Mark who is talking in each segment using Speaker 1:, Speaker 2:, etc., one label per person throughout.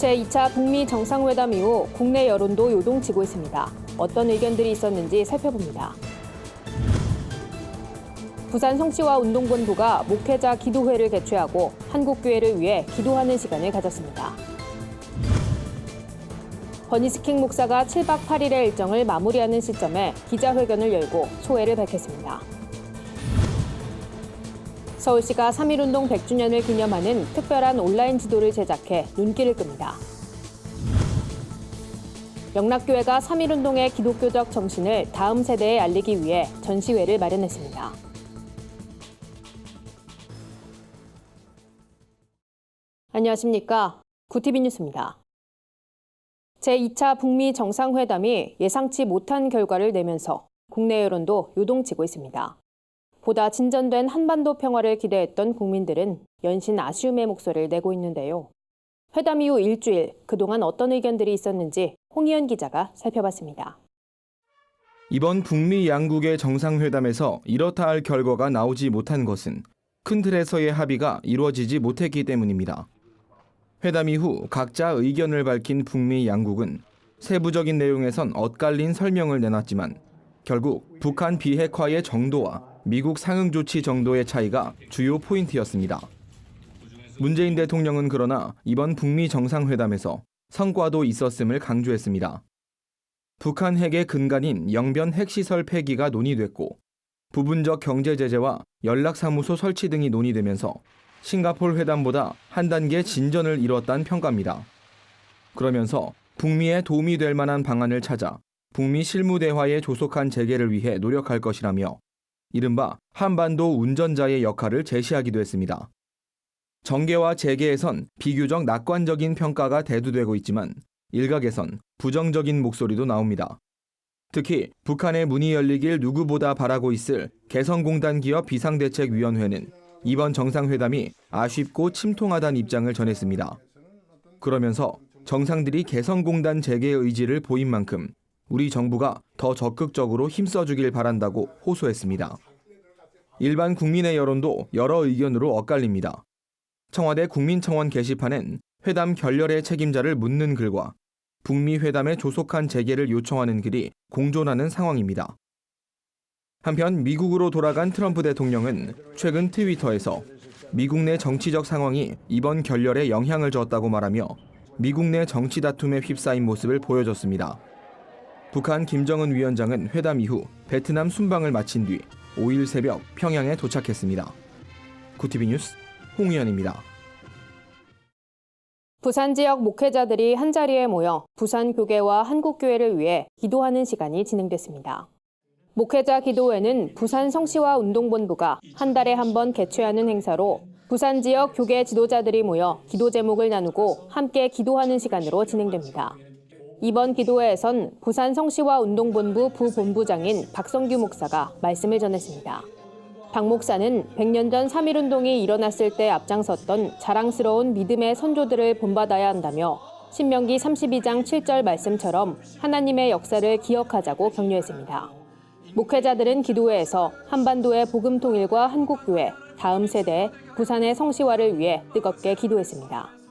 Speaker 1: 제2차 북미 정상회담 이후 국내 여론도 요동치고 있습니다. 어떤 의견들이 있었는지 살펴봅니다. 부산 성취와 운동본부가 목회자 기도회를 개최하고 한국교회를 위해 기도하는 시간을 가졌습니다. 버니스킹 목사가 7박 8일의 일정을 마무리하는 시점에 기자회견을 열고 소회를 밝혔습니다. 서울시가 3.1운동 100주년을 기념하는 특별한 온라인 지도를 제작해 눈길을 끕니다. 영락교회가 3.1운동의 기독교적 정신을 다음 세대에 알리기 위해 전시회를 마련했습니다. 안녕하십니까. 구티비 뉴스입니다. 제2차 북미 정상회담이 예상치 못한 결과를 내면서 국내 여론도 요동치고 있습니다. 보다 진전된 한반도 평화를 기대했던 국민들은 연신 아쉬움의 목소리를 내고 있는데요. 회담 이후 일주일, 그동안 어떤 의견들이 있었는지 홍희연 기자가 살펴봤습니다.
Speaker 2: 이번 북미 양국의 정상회담에서 이렇다 할 결과가 나오지 못한 것은 큰 틀에서의 합의가 이루어지지 못했기 때문입니다. 회담 이후 각자 의견을 밝힌 북미 양국은 세부적인 내용에선 엇갈린 설명을 내놨지만 결국 북한 비핵화의 정도와 미국 상응 조치 정도의 차이가 주요 포인트였습니다. 문재인 대통령은 그러나 이번 북미 정상회담에서 성과도 있었음을 강조했습니다. 북한 핵의 근간인 영변 핵시설 폐기가 논의됐고 부분적 경제 제재와 연락사무소 설치 등이 논의되면서 싱가포르 회담보다 한 단계 진전을 이뤘다는 평가입니다. 그러면서 북미에 도움이 될 만한 방안을 찾아 북미 실무대화의 조속한 재개를 위해 노력할 것이라며 이른바 한반도 운전자의 역할을 제시하기도 했습니다. 정개와 재개에선 비교적 낙관적인 평가가 대두되고 있지만 일각에선 부정적인 목소리도 나옵니다. 특히 북한의 문이 열리길 누구보다 바라고 있을 개성공단 기업 비상대책위원회는 이번 정상회담이 아쉽고 침통하다는 입장을 전했습니다. 그러면서 정상들이 개성공단 재개 의지를 보인 만큼 우리 정부가 더 적극적으로 힘써주길 바란다고 호소했습니다. 일반 국민의 여론도 여러 의견으로 엇갈립니다. 청와대 국민청원 게시판엔 회담 결렬의 책임자를 묻는 글과 북미 회담의 조속한 재개를 요청하는 글이 공존하는 상황입니다. 한편 미국으로 돌아간 트럼프 대통령은 최근 트위터에서 미국 내 정치적 상황이 이번 결렬에 영향을 줬다고 말하며 미국 내 정치 다툼에 휩싸인 모습을 보여줬습니다. 북한 김정은 위원장은 회담 이후 베트남 순방을 마친 뒤 5일 새벽 평양에 도착했습니다. 구티비 뉴스 홍희연입니다.
Speaker 1: 부산 지역 목회자들이 한자리에 모여 부산 교계와 한국교회를 위해 기도하는 시간이 진행됐습니다. 목회자 기도회는 부산 성시와 운동본부가 한 달에 한 번 개최하는 행사로 부산 지역 교계 지도자들이 모여 기도 제목을 나누고 함께 기도하는 시간으로 진행됩니다. 이번 기도회에선 부산 성시와 운동본부 부본부장인 박성규 목사가 말씀을 전했습니다. 박 목사는 100년 전 3.1운동이 일어났을 때 앞장섰던 자랑스러운 믿음의 선조들을 본받아야 한다며 신명기 32장 7절 말씀처럼 하나님의 역사를 기억하자고 격려했습니다. 목회자들은 기도회에서 한반도의 복음 통일과 한국교회, 다음 세대 부산의 성시화를 위해 뜨겁게 기도했습니다.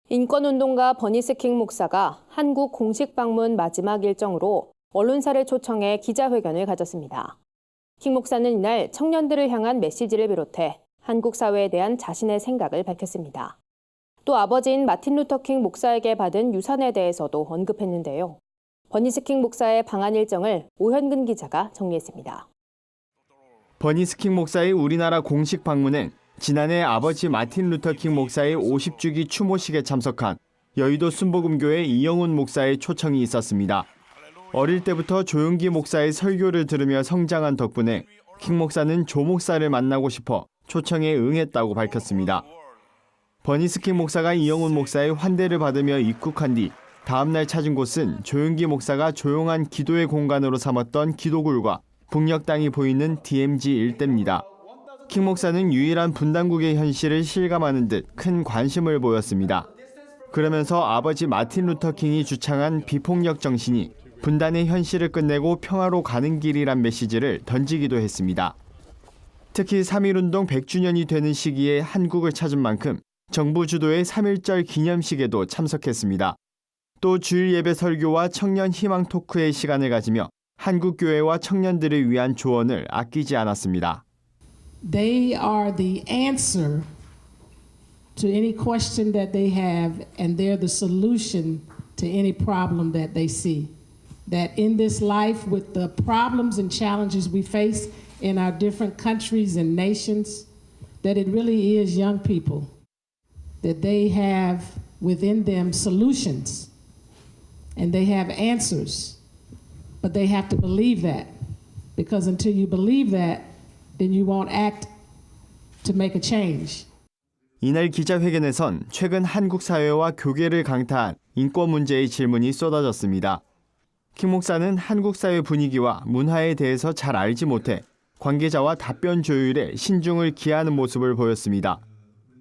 Speaker 1: 인권운동가 버니스킹 목사가 한국 공식 방문 마지막 일정으로 언론사를 초청해 기자회견을 가졌습니다. 킹 목사는 이날 청년들을 향한 메시지를 비롯해 한국 사회에 대한 자신의 생각을 밝혔습니다. 또 아버지인 마틴 루터 킹 목사에게 받은 유산에 대해서도 언급했는데요. 버니스킹 목사의 방한 일정을 오현근 기자가 정리했습니다.
Speaker 3: 버니스킹 목사의 우리나라 공식 방문은 지난해 아버지 마틴 루터 킹 목사의 50주기 추모식에 참석한 여의도 순복음교회 이영훈 목사의 초청이 있었습니다. 어릴 때부터 조용기 목사의 설교를 들으며 성장한 덕분에 킹 목사는 조 목사를 만나고 싶어 초청에 응했다고 밝혔습니다. 버니스킹 목사가 이영훈 목사의 환대를 받으며 입국한 뒤 다음 날 찾은 곳은 조용기 목사가 조용한 기도의 공간으로 삼았던 기도굴과 북녘 땅이 보이는 DMZ 일대입니다. 킹 목사는 유일한 분단국의 현실을 실감하는 듯 큰 관심을 보였습니다. 그러면서 아버지 마틴 루터 킹이 주창한 비폭력 정신이 분단의 현실을 끝내고 평화로 가는 길이란 메시지를 던지기도 했습니다. 특히 3.1운동 100주년이 되는 시기에 한국을 찾은 만큼 정부 주도의 3.1절 기념식에도 참석했습니다. 또 주일 예배 설교와 청년 희망 토크의 시간을 가지며 한국교회와 청년들을 위한 조언을 아끼지 않았습니다.
Speaker 4: They are the answer to any question that they have, and they're the solution to any problem that they see. That in this life, with the problems and challenges we face in our different countries and nations, that it really is young people, that they have within them solutions and they have answers, but they have to believe that, because until you believe that, then you won't act to make a change.
Speaker 3: 이날 기자회견에선 최근 한국 사회와 교계를 강타한 인권 문제의 질문이 쏟아졌습니다. 킹 목사는 한국 사회 분위기와 문화에 대해서 잘 알지 못해 관계자와 답변 조율에 신중을 기하는 모습을 보였습니다.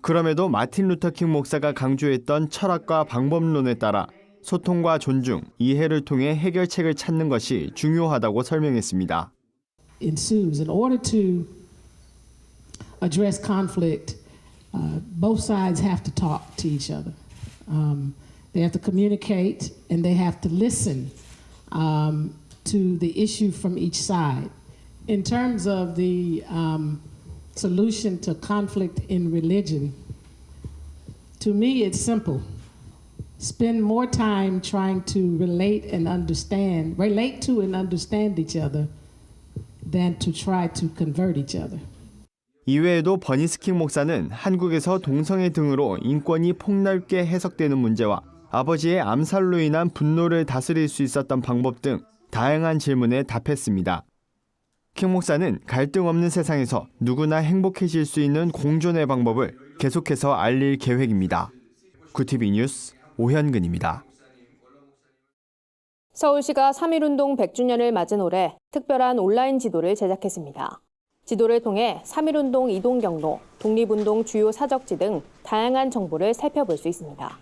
Speaker 3: 그럼에도 마틴 루터 킹 목사가 강조했던 철학과 방법론에 따라 소통과 존중, 이해를 통해 해결책을 찾는 것이 중요하다고 설명했습니다.
Speaker 4: Ensues. In order to address conflict, both sides have to talk to each other. They have to communicate and they have to listen to the issue from each side. In terms of the solution to conflict in religion, to me it's simple. Spend more time trying to relate to and understand each other than to try to convert each other.
Speaker 3: 이외에도 버니스 킹 목사는 한국에서 동성애 등으로 인권이 폭넓게 해석되는 문제와 아버지의 암살로 인한 분노를 다스릴 수 있었던 방법 등 다양한 질문에 답했습니다. 킹 목사는 갈등 없는 세상에서 누구나 행복해질 수 있는 공존의 방법을 계속해서 알릴 계획입니다. 구티비 뉴스 오현근입니다.
Speaker 1: 서울시가 3.1운동 100주년을 맞은 올해 특별한 온라인 지도를 제작했습니다. 지도를 통해 3.1운동 이동 경로, 독립운동 주요 사적지 등 다양한 정보를 살펴볼 수 있습니다.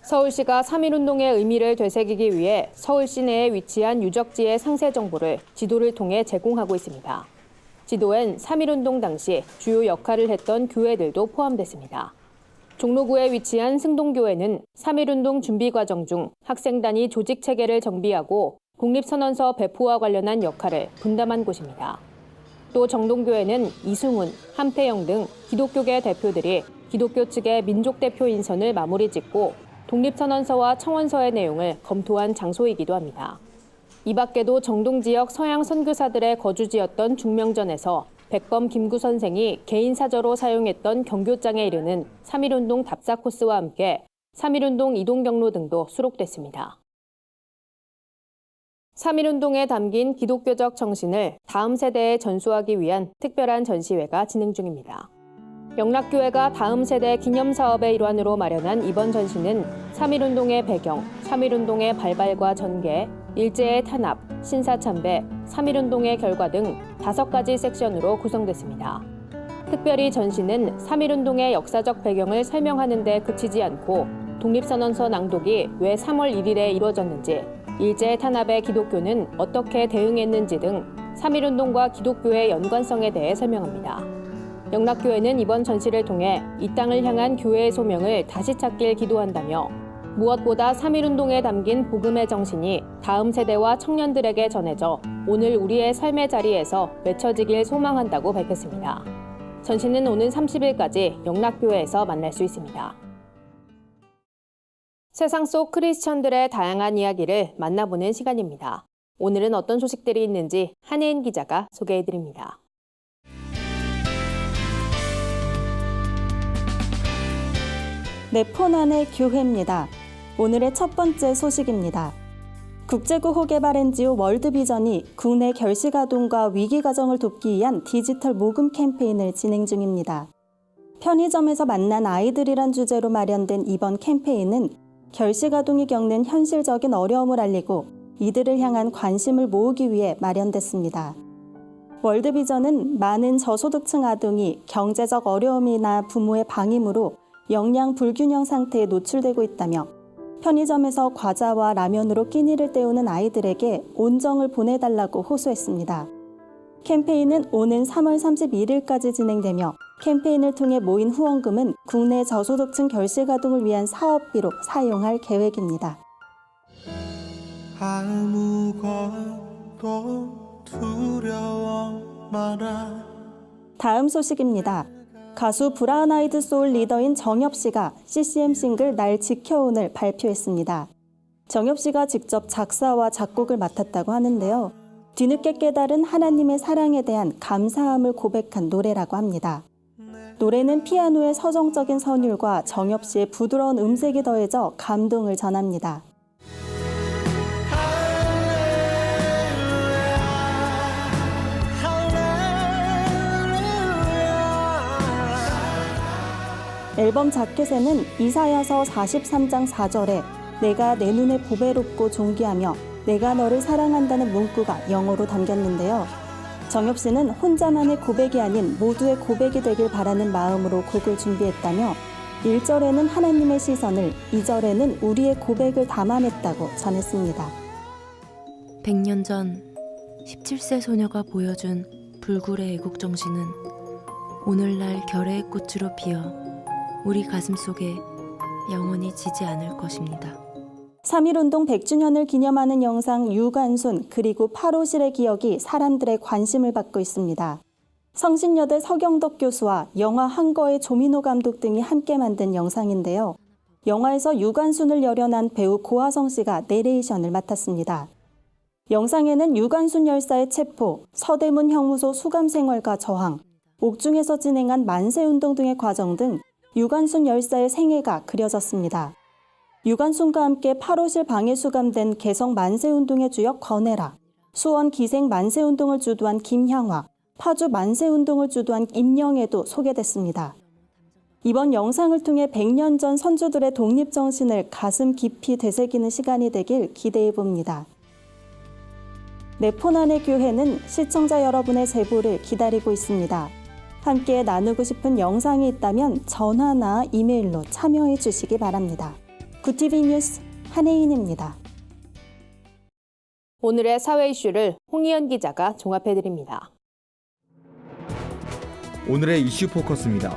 Speaker 1: 서울시가 3.1운동의 의미를 되새기기 위해 서울시 내에 위치한 유적지의 상세 정보를 지도를 통해 제공하고 있습니다. 지도엔 3.1운동 당시 주요 역할을 했던 교회들도 포함됐습니다. 종로구에 위치한 승동교회는 3.1운동 준비 과정 중 학생단위 조직 체계를 정비하고 독립선언서 배포와 관련한 역할을 분담한 곳입니다. 또 정동교회는 이승훈, 함태영 등 기독교계 대표들이 기독교 측의 민족대표 인선을 마무리 짓고 독립선언서와 청원서의 내용을 검토한 장소이기도 합니다. 이 밖에도 정동 지역 서양 선교사들의 거주지였던 중명전에서 백범 김구 선생이 개인 사저로 사용했던 경교장에 이르는 3.1운동 답사 코스와 함께 3.1운동 이동 경로 등도 수록됐습니다. 3.1운동에 담긴 기독교적 정신을 다음 세대에 전수하기 위한 특별한 전시회가 진행 중입니다. 영락교회가 다음 세대 기념사업의 일환으로 마련한 이번 전시는 3.1운동의 배경, 3.1운동의 발발과 전개, 일제의 탄압, 신사참배, 3.1운동의 결과 등 5가지 섹션으로 구성됐습니다. 특별히 전시는 3.1운동의 역사적 배경을 설명하는 데 그치지 않고 독립선언서 낭독이 왜 3월 1일에 이루어졌는지, 일제 탄압에 기독교는 어떻게 대응했는지 등 3.1운동과 기독교의 연관성에 대해 설명합니다. 영락교회는 이번 전시를 통해 이 땅을 향한 교회의 소명을 다시 찾길 기도한다며 무엇보다 3.1운동에 담긴 복음의 정신이 다음 세대와 청년들에게 전해져 오늘 우리의 삶의 자리에서 외쳐지길 소망한다고 밝혔습니다. 전시는 오는 30일까지 영락교회에서 만날 수 있습니다. 세상 속 크리스천들의 다양한 이야기를 만나보는 시간입니다. 오늘은 어떤 소식들이 있는지 한혜인 기자가 소개해드립니다.
Speaker 5: 내 폰 안의 교회입니다. 오늘의 첫 번째 소식입니다. 국제구호 개발 NGO 월드비전이 국내 결식아동과 위기가정을 돕기 위한 디지털 모금 캠페인을 진행 중입니다. 편의점에서 만난 아이들이란 주제로 마련된 이번 캠페인은 결식아동이 겪는 현실적인 어려움을 알리고 이들을 향한 관심을 모으기 위해 마련됐습니다. 월드비전은 많은 저소득층 아동이 경제적 어려움이나 부모의 방임으로 영양 불균형 상태에 노출되고 있다며 편의점에서 과자와 라면으로 끼니를 때우는 아이들에게 온정을 보내달라고 호소했습니다. 캠페인은 오는 3월 31일까지 진행되며 캠페인을 통해 모인 후원금은 국내 저소득층 결실가동을 위한 사업비로 사용할 계획입니다.
Speaker 6: 아무것도 두려워 마라.
Speaker 5: 다음 소식입니다. 가수 브라운 아이드 소울 리더인 정엽 씨가 CCM 싱글 날 지켜온을 발표했습니다. 정엽 씨가 직접 작사와 작곡을 맡았다고 하는데요. 뒤늦게 깨달은 하나님의 사랑에 대한 감사함을 고백한 노래라고 합니다. 노래는 피아노의 서정적인 선율과 정엽 씨의 부드러운 음색이 더해져 감동을 전합니다. 앨범 자켓에는 이사야서 43장 4절에 내가 내 눈에 보배롭고 존귀하며 내가 너를 사랑한다는 문구가 영어로 담겼는데요. 정엽 씨는 혼자만의 고백이 아닌 모두의 고백이 되길 바라는 마음으로 곡을 준비했다며 1절에는 하나님의 시선을, 2절에는 우리의 고백을 담아냈다고 전했습니다.
Speaker 7: 100년 전 17세 소녀가 보여준 불굴의 애국 정신은 오늘날 결의의 꽃으로 피어 우리 가슴 속에 영원히 지지 않을 것입니다.
Speaker 5: 3.1운동 100주년을 기념하는 영상 유관순 그리고 8.5실의 기억이 사람들의 관심을 받고 있습니다. 성신여대 서경덕 교수와 영화 한거의 조민호 감독 등이 함께 만든 영상인데요. 영화에서 유관순을 열연한 배우 고하성 씨가 내레이션을 맡았습니다. 영상에는 유관순 열사의 체포, 서대문 형무소 수감 생활과 저항, 옥중에서 진행한 만세운동 등의 과정 등 유관순 열사의 생애가 그려졌습니다. 유관순과 함께 8.5실 방해 수감된 개성 만세운동의 주역 권혜라, 수원 기생 만세운동을 주도한 김향화, 파주 만세운동을 주도한 임영애도 소개됐습니다. 이번 영상을 통해 100년 전 선조들의 독립정신을 가슴 깊이 되새기는 시간이 되길 기대해 봅니다. 내 폰 안의 교회는 시청자 여러분의 제보를 기다리고 있습니다. 함께 나누고 싶은 영상이 있다면 전화나 이메일로 참여해 주시기 바랍니다. 구티비 뉴스 한혜인입니다.
Speaker 1: 오늘의 사회 이슈를 홍희연 기자가 종합해드립니다.
Speaker 2: 오늘의 이슈 포커스입니다.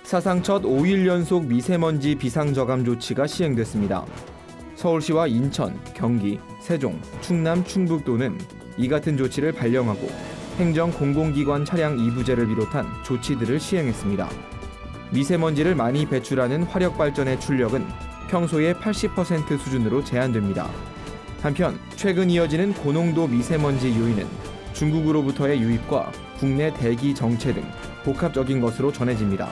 Speaker 2: 사상 첫 5일 연속 미세먼지 비상저감 조치가 시행됐습니다. 서울시와 인천, 경기, 세종, 충남, 충북도는 이 같은 조치를 발령하고 행정 공공기관 차량 이부제를 비롯한 조치들을 시행했습니다. 미세먼지를 많이 배출하는 화력발전의 출력은 평소의 80% 수준으로 제한됩니다. 한편 최근 이어지는 고농도 미세먼지 요인은 중국으로부터의 유입과 국내 대기 정체 등 복합적인 것으로 전해집니다.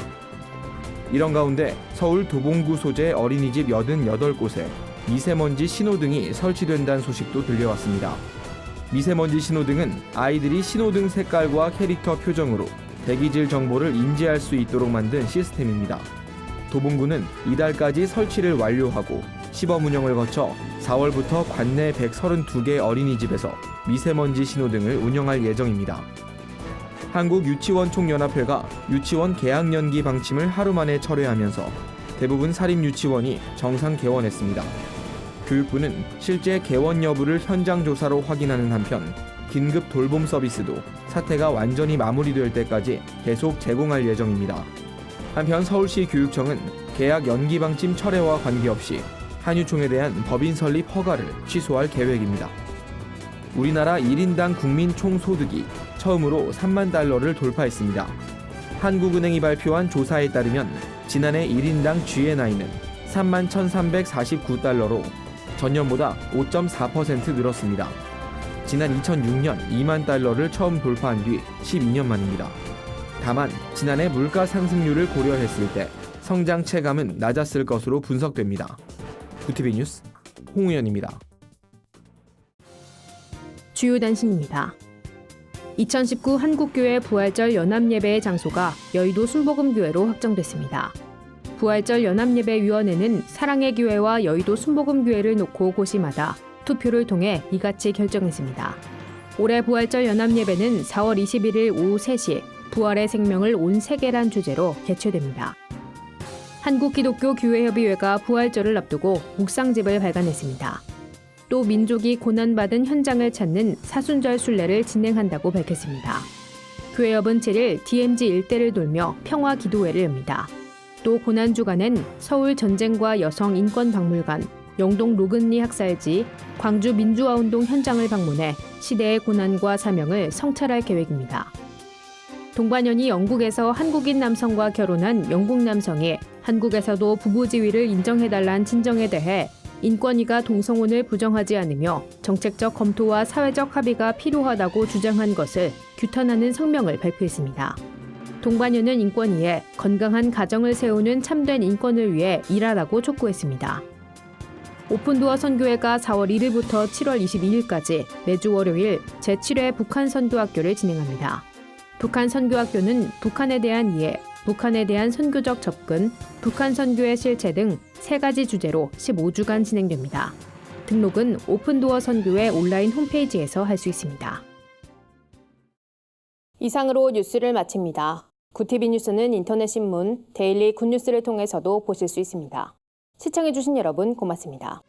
Speaker 2: 이런 가운데 서울 도봉구 소재 어린이집 88곳에 미세먼지 신호등이 설치된다는 소식도 들려왔습니다. 미세먼지 신호등은 아이들이 신호등 색깔과 캐릭터 표정으로 대기질 정보를 인지할 수 있도록 만든 시스템입니다. 도봉구는 이달까지 설치를 완료하고 시범 운영을 거쳐 4월부터 관내 132개 어린이집에서 미세먼지 신호등을 운영할 예정입니다. 한국유치원총연합회가 유치원 개학 연기 방침을 하루 만에 철회하면서 대부분 사립유치원이 정상 개원했습니다. 교육부는 실제 개원 여부를 현장 조사로 확인하는 한편 긴급 돌봄 서비스도 사태가 완전히 마무리될 때까지 계속 제공할 예정입니다. 한편 서울시 교육청은 개학 연기 방침 철회와 관계없이 한유총에 대한 법인 설립 허가를 취소할 계획입니다. 우리나라 1인당 국민 총소득이 처음으로 3만 달러를 돌파했습니다. 한국은행이 발표한 조사에 따르면 지난해 1인당 GNI는 3만 1,349달러로 전년보다 5.4% 늘었습니다. 지난 2006년 2만 달러를 처음 돌파한 뒤 12년 만입니다. 다만 지난해 물가 상승률을 고려했을 때 성장 체감은 낮았을 것으로 분석됩니다. 구티비 뉴스 홍우연입니다.
Speaker 1: 주요 단신입니다. 2019 한국교회 부활절 연합예배의 장소가 여의도 순복음교회로 확정됐습니다. 부활절 연합예배위원회는 사랑의 교회와 여의도 순복음교회를 놓고 고시마다 투표를 통해 이같이 결정했습니다. 올해 부활절 연합예배는 4월 21일 오후 3시 부활의 생명을 온 세계란 주제로 개최됩니다. 한국기독교교회협의회가 부활절을 앞두고 묵상집을 발간했습니다. 또 민족이 고난받은 현장을 찾는 사순절 순례를 진행한다고 밝혔습니다. 교회협은 7일 DMZ 일대를 돌며 평화 기도회를 엽니다. 또 고난주간엔 서울 전쟁과 여성 인권박물관, 영동 로근리 학살지, 광주 민주화운동 현장을 방문해 시대의 고난과 사명을 성찰할 계획입니다. 동반연이 영국에서 한국인 남성과 결혼한 영국 남성이 한국에서도 부부 지위를 인정해달라는 친정에 대해 인권위가 동성혼을 부정하지 않으며 정책적 검토와 사회적 합의가 필요하다고 주장한 것을 규탄하는 성명을 발표했습니다. 동반연은 인권위에 건강한 가정을 세우는 참된 인권을 위해 일하라고 촉구했습니다. 오픈도어 선교회가 4월 1일부터 7월 22일까지 매주 월요일 제7회 북한 선교학교를 진행합니다. 북한 선교학교는 북한에 대한 이해, 북한에 대한 선교적 접근, 북한 선교의 실체 등 3가지 주제로 15주간 진행됩니다. 등록은 오픈도어 선교회 온라인 홈페이지에서 할 수 있습니다. 이상으로 뉴스를 마칩니다. 구TV 뉴스는 인터넷 신문, 데일리 굿뉴스를 통해서도 보실 수 있습니다. 시청해주신 여러분 고맙습니다.